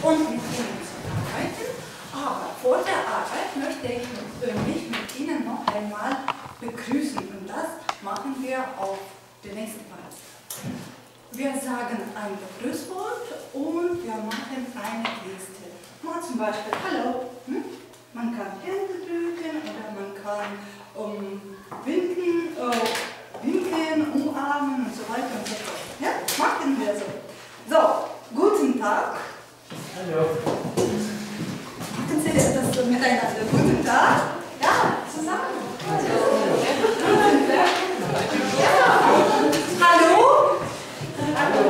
und mit Ihnen zu arbeiten. Aber vor der Arbeit möchte ich mich mit Ihnen noch einmal begrüßen und das machen wir auf der nächsten Weise. Wir sagen ein Begrüßwort und wir machen eine Geste. Mal zum Beispiel Hallo. Man kann Hände drücken oder man kann winken, umarmen und so weiter und so fort. Ja, machen wir so. So, guten Tag. Hallo. Machen Sie das miteinander. Guten Tag. Ja, zusammen. Ja. Hallo. Hallo.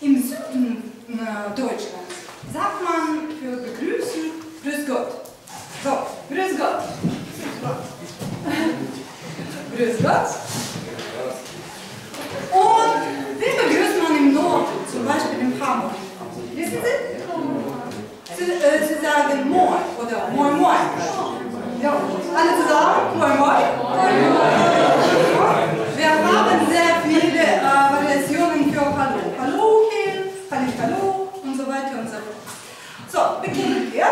Im Süden Deutschlands sagt man für begrüßen Grüß Gott. So, Grüß Gott. Grüß Gott. Und wie begrüßt man im Norden, zum Beispiel in Hamburg? Wissen Sie? Sie sagen Moin oder Moin Moin. Ja, alle zusammen? Moin Moin. Wir haben sehr viele Variationen für Hallo. Hallochen, Hallo und so weiter und so fort. So, beginnen wir.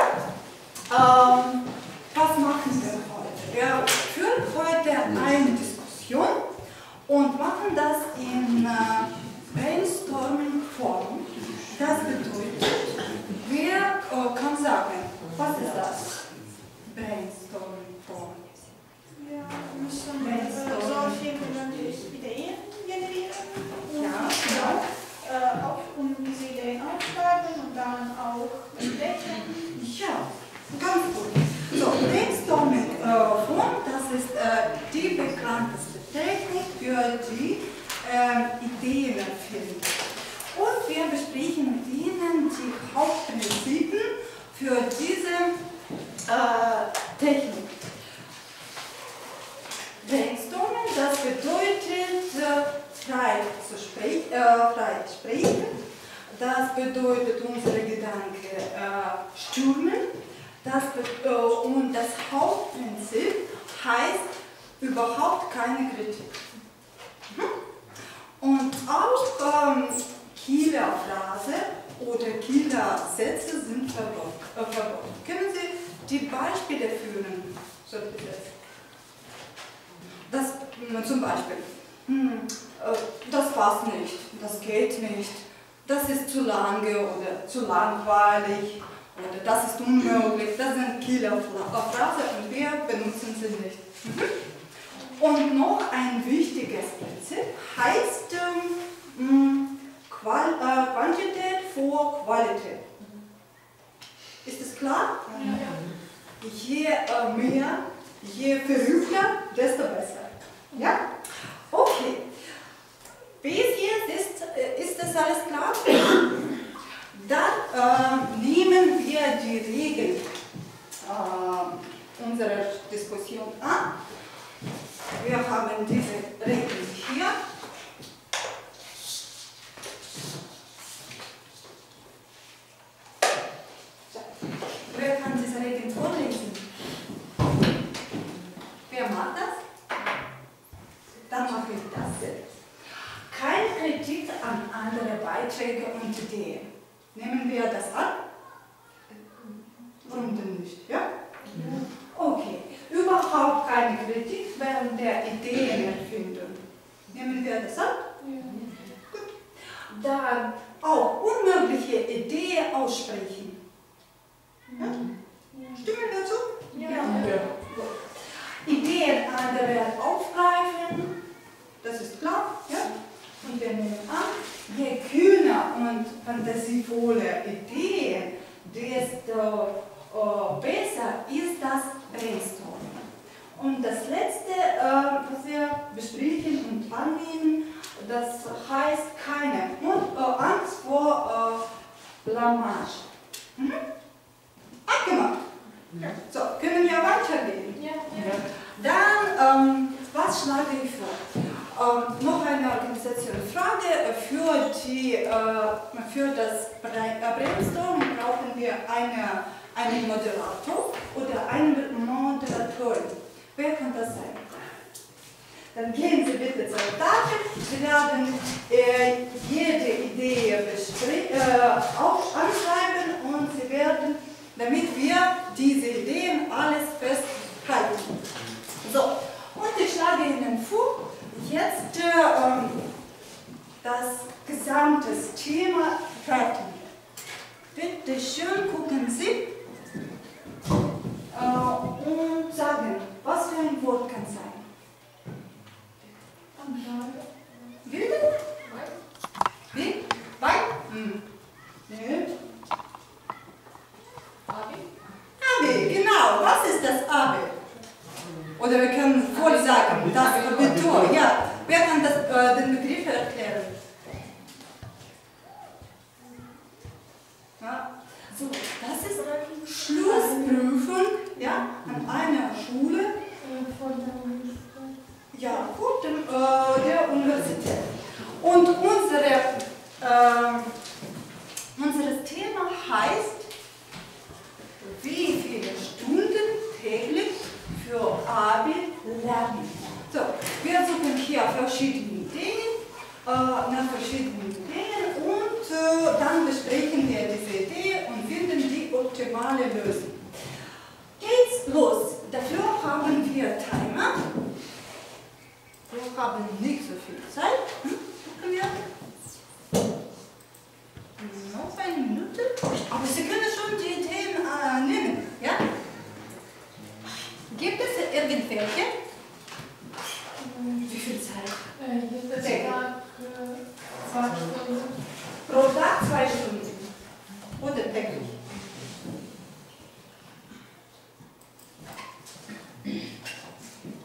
Was machen wir heute? Wir führen heute eine Diskussion und machen das in Brainstorming-Form. Das bedeutet, wer kann sagen, was ist das? Brainstorming-Form. Ja, wir müssen so viele Ideen generieren und auch diese Ideen aufschreiben und dann auch entdecken. Ja, ganz gut. So, Brainstorming-Form, das ist die bekannteste Technik für die Ideenerfindung. Und wir besprechen mit Ihnen die Hauptprinzipien für diese Technik. Brainstorming, das bedeutet frei sprechen, das bedeutet unsere Gedanken stürmen, und das Hauptprinzip heißt überhaupt keine Kritik. Und auch Killerphrase oder Killersätze sind verboten. Können Sie die Beispiele führen? So bitte. Das zum Beispiel, das passt nicht, das geht nicht, das ist zu lange oder zu langweilig oder das ist unmöglich. Das sind Killerphrasen und wir benutzen sie nicht. Und noch ein wichtiges Prinzip heißt Quantität vor Qualität. Ist es klar? Ja. Je mehr, je verrückter, desto besser. Ja? Okay. Bis jetzt ist das alles klar? Dann nehmen wir die Regeln unserer Diskussion an. Wir haben diese Regeln hier. Wer kann diese Regeln vorlesen? Wer macht das? Dann mache ich das selbst. Keine Kritik an andere Beiträge und Ideen. Nehmen wir das an? Warum denn nicht? Ja? Okay. Überhaupt keine Kritik während der Ideenerfindung. Nehmen wir das an? Ja. Gut. Dann auch unmögliche Ideen aussprechen. Ja? Stimmen wir zu? Ja. Ideen anderer aufgreifen, das ist klar. Ja? Und wir nehmen an, je kühner und fantasievoller Ideen, desto besser ist das Brainstorming. Und das letzte, was wir besprechen und annehmen, das heißt keine Angst vor Blamage. Abgemacht. Ja. So, können wir weitergehen? Ja. Dann, was schlage ich vor? Noch eine Organisationsfrage. Für das Brainstorming brauchen wir einen Moderator oder eine Moderatorin. Wer kann das sein? Dann gehen Sie bitte zur Tafel. Sie werden jede Idee gesamte Thema fertig. Bitte schön, gucken Sie und sagen, was für ein Wort kann sein. Wilde? Wie? Wein? Nö. Abi, genau. Was ist das Abi? Oder wir können voll sagen, das Abitur. Ja, wer kann den Begriff erklären? Ja. So, das ist Schlussprüfung, ja, an einer Schule. Ja, vor der Universität. Und unser Thema heißt, wie viele Stunden täglich für Abi lernen. So, wir suchen hier verschiedene Ideen, nach verschiedenen Ideen und dann besprechen wir diese Idee und finden die optimale Lösung. Geht's los. Dafür haben wir Timer. Wir haben nicht so viel Zeit. Gucken wir. Noch eine Minute. Aber Sie können schon die Ideen nehmen. Ja? Gibt es irgendwelche? Wie viel Zeit? Jeden Tag 2 Stunden. Pro Tag 2 Stunden. Oder täglich?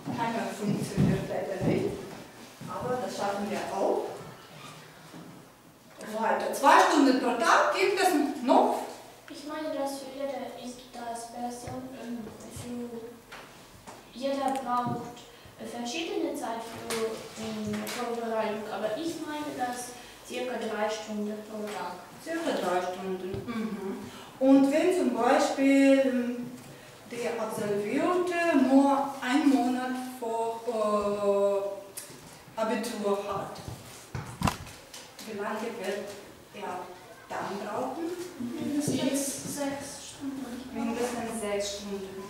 Keiner funktioniert leider nicht. Aber das schaffen wir auch. Weiter. 2 Stunden pro Tag gibt es noch. Ich meine, dass für jeder ist das besser. Jeder braucht verschiedene Zeit für Vorbereitung, aber ich meine, dass circa 3 Stunden pro Tag. Circa 3 Stunden. Und wenn zum Beispiel der Absolvierte nur einen Monat vor Abitur hat, wie lange wird er dann brauchen? Mindestens 6 Stunden. Mindestens 6 Stunden.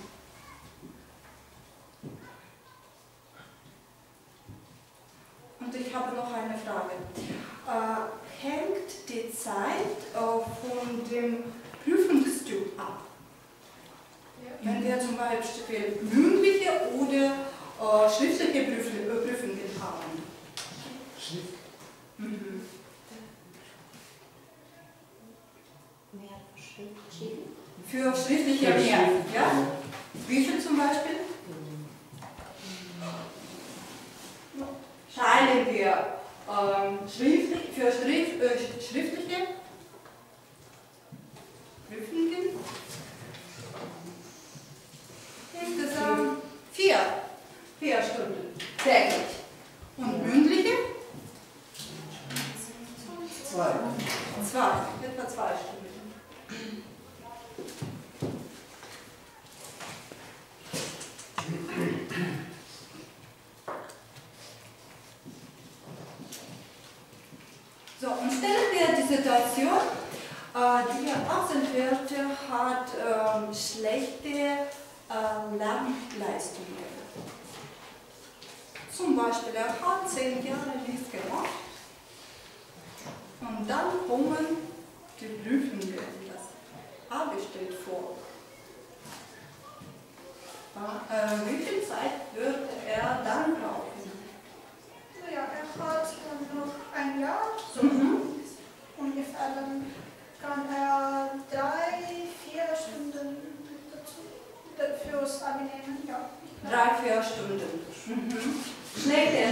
Und ich habe noch eine Frage. Hängt die Zeit von dem Prüfungstyp ab? Ja. Wenn wir zum Beispiel mündliche oder schriftliche Prüfungen haben? Für schriftliche mehr, ja? Wie viel zum Beispiel? Teilen wir für schriftliche Prüfungen insgesamt 4 Stunden täglich. Und mündliche? 2, etwa 2 Stunden. So, und stellen wir die Situation, der Absolvierte hat schlechte Lernleistungen. Zum Beispiel, er hat 10 Jahre nichts gemacht und dann kommen die Prüfungen, das Abi steht vor. Wie viel Zeit würde er dann brauchen? Ja, er hat noch ein Jahr, so ungefähr, dann kann er 3-4 Stunden dazu fürs Abi nehmen, ja. 3-4 Stunden. Schlechte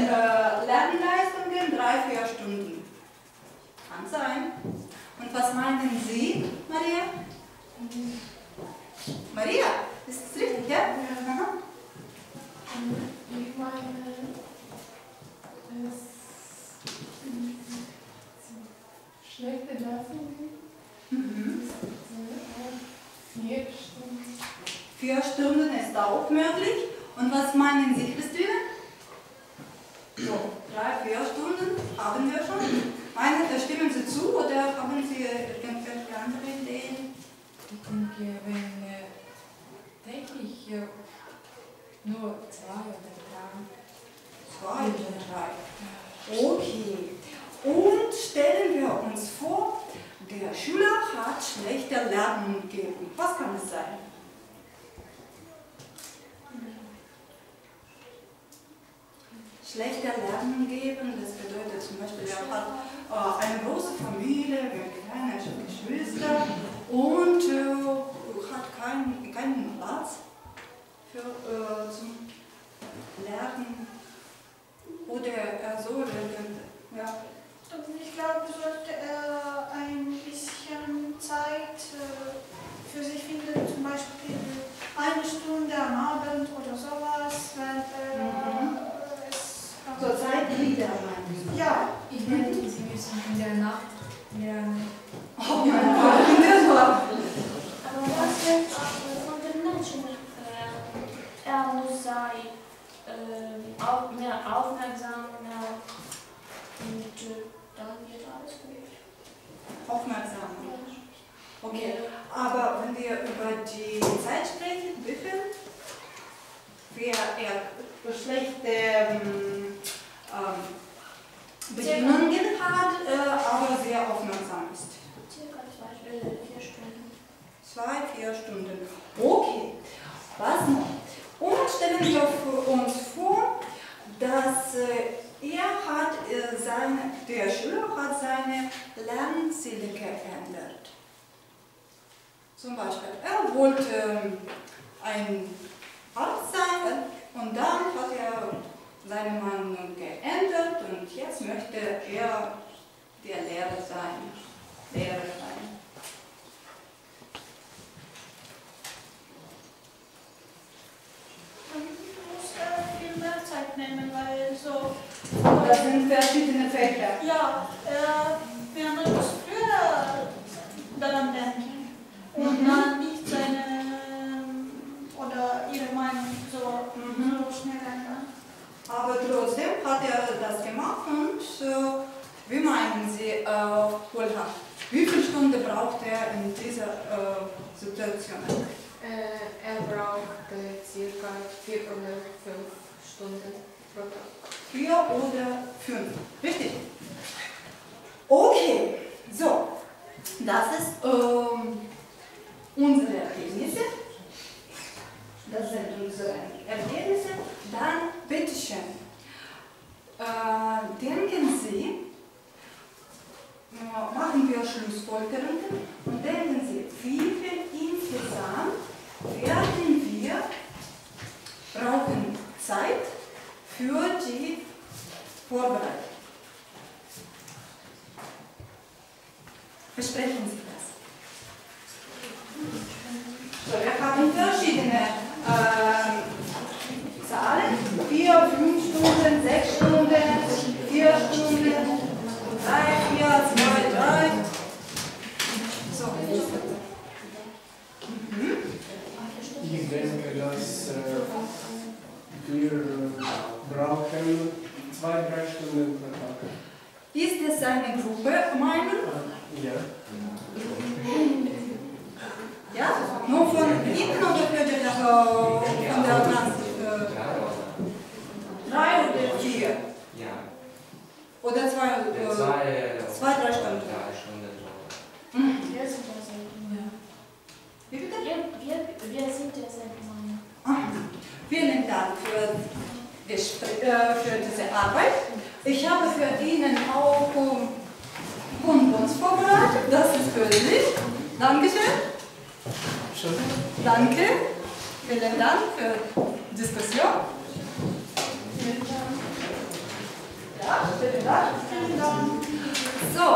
Lernleistungen, 3-4 Stunden. Kann sein. Und was meinen Sie, Maria? Maria, ist das richtig, ja? Ja. Ich meine, schlechte Leistungen. 4 Stunden. 4 Stunden ist auch möglich. Und was meinen Sie, Christine? So, 3-4 Stunden haben wir schon. Stimmen Sie zu oder haben Sie irgendwelche andere Ideen? Ich denke, wenn täglich nur 2 oder 3. 2 oder 3. Okay. Und uns vor, der Schüler hat schlechte Lernumgebung. Was kann es sein? Schlechte Lernumgebung, das bedeutet zum Beispiel, er hat eine große Familie mit kleinen Geschwistern und hat keinen Platz zum Lernen. Oder er soll ja. Ich glaube, sollte er ein bisschen Zeit für sich finden, zum Beispiel 1 Stunde am Abend oder sowas, wenn es... So Zeitlieder meinen Sie? Ja. Ich meine, Sie müssen in der Nacht lernen. Oh mein Gott, in der Nacht. Aber was wird von den Menschen? Er muss sein, auch mehr aufmerksam und dann wird alles gut. Aufmerksam. Okay, aber wenn wir über die Zeit sprechen, wie viel? Wer schlechte Bedingungen hat, aber sehr aufmerksam ist. Circa 4 Stunden. 2-4 Stunden. Okay, was noch? Und stellen wir uns vor, dass der Schüler hat seine Lernziele geändert. Zum Beispiel, er wollte ein Arzt sein und dann hat er seine Meinung geändert und jetzt möchte er der Lehrer sein. Viel mehr Zeit nehmen, weil so... Das sind verschiedene Fächer. Ja, wir müssen früher daran denken und dann nicht seine oder ihre Meinung so schnell ändern. Aber trotzdem hat er das gemacht und wie meinen Sie, wie viele Stunden braucht er in dieser Situation? Er braucht circa 4 oder 5 Stunden pro Tag. 4 oder 5, richtig? Okay, so, das ist unsere Ergebnisse. Das sind unsere Ergebnisse. Dann, bitteschön, denken Sie, machen wir Schlussfolgerungen und denken Sie, wie viel insgesamt werden wir brauchen Zeit für die Vorbereitung. Besprechen Sie das. So, wir haben verschiedene Zahlen. 4, 5 Stunden, 6 Stunden, 4 Stunden, 3, 4, 2, 3. So. Ich denke, dass wir brauchen 2-3 Stunden pro Tag. Ist es eine Gruppe Meinung? Ja. Ja? Nur von Ihnen oder für die, von der Trans? 3 oder 4? Ja. Oder 2, 3 Stunden? Wir sind derselben. Ja. Wie bitte? Wir sind derselben Meinung. Vielen Dank für diese Arbeit. Ich habe für Ihnen auch Bonbons vorbereitet. Das ist für Sie. Dankeschön. Danke. Vielen Dank für die Diskussion. Ja, vielen Dank. So.